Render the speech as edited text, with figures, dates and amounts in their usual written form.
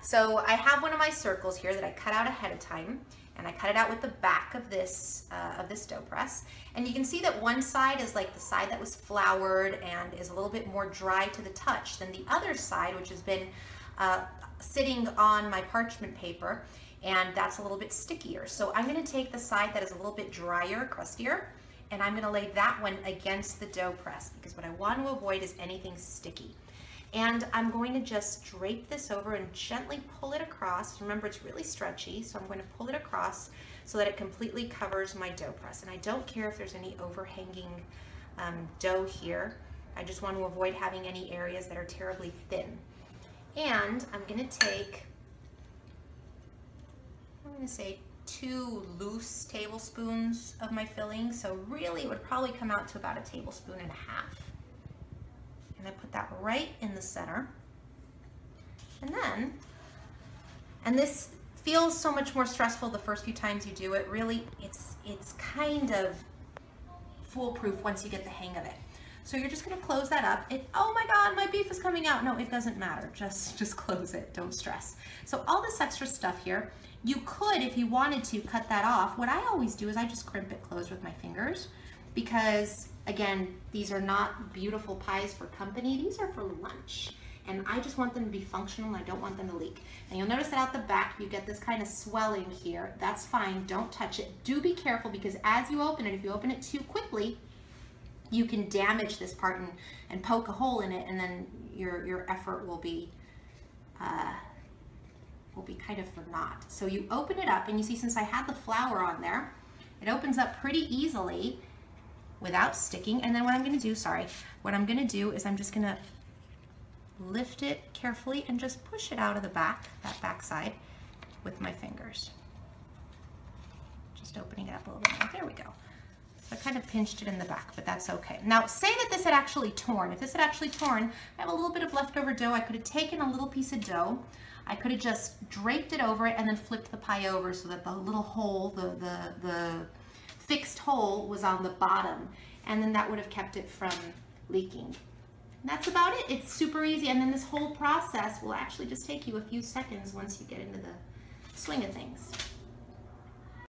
So I have one of my circles here that I cut out ahead of time, and I cut it out with the back of this dough press. And you can see that one side is like the side that was floured and is a little bit more dry to the touch than the other side, which has been sitting on my parchment paper, and that's a little bit stickier. So I'm gonna take the side that is a little bit drier, crustier, and I'm gonna lay that one against the dough press, because what I want to avoid is anything sticky. And I'm going to just drape this over and gently pull it across. Remember, it's really stretchy, so I'm going to pull it across so that it completely covers my dough press. And I don't care if there's any overhanging dough here. I just want to avoid having any areas that are terribly thin. And I'm going to take, I'm going to say 2 loose tablespoons of my filling. So really it would probably come out to about 1.5 tablespoons. And I put that right in the center. And this feels so much more stressful the first few times you do it. Really, it's kind of foolproof once you get the hang of it. So you're just gonna close that up. Oh my God, my beef is coming out. No, it doesn't matter. Just close it, don't stress. So all this extra stuff here, you could, if you wanted to, cut that off. What I always do is I just crimp it closed with my fingers, because again, these are not beautiful pies for company, these are for lunch. And I just want them to be functional, and I don't want them to leak. And you'll notice that out the back, you get this kind of swelling here. That's fine, don't touch it. Do be careful, because as you open it, if you open it too quickly, you can damage this part and poke a hole in it, and then your effort will be kind of for naught. So you open it up, and you see, since I had the flour on there, it opens up pretty easily without sticking. And then what I'm gonna do, what I'm gonna do is I'm just gonna lift it carefully and just push it out of the back, that back side, with my fingers. Just opening it up a little bit more. There we go. So I kind of pinched it in the back, but that's okay. Now, say that this had actually torn. If this had actually torn, I have a little bit of leftover dough. I could have taken a little piece of dough, I could have just draped it over it and then flipped the pie over so that the little hole, the fixed hole was on the bottom, and then that would have kept it from leaking. And that's about it. It's super easy, and then this whole process will actually just take you a few seconds once you get into the swing of things.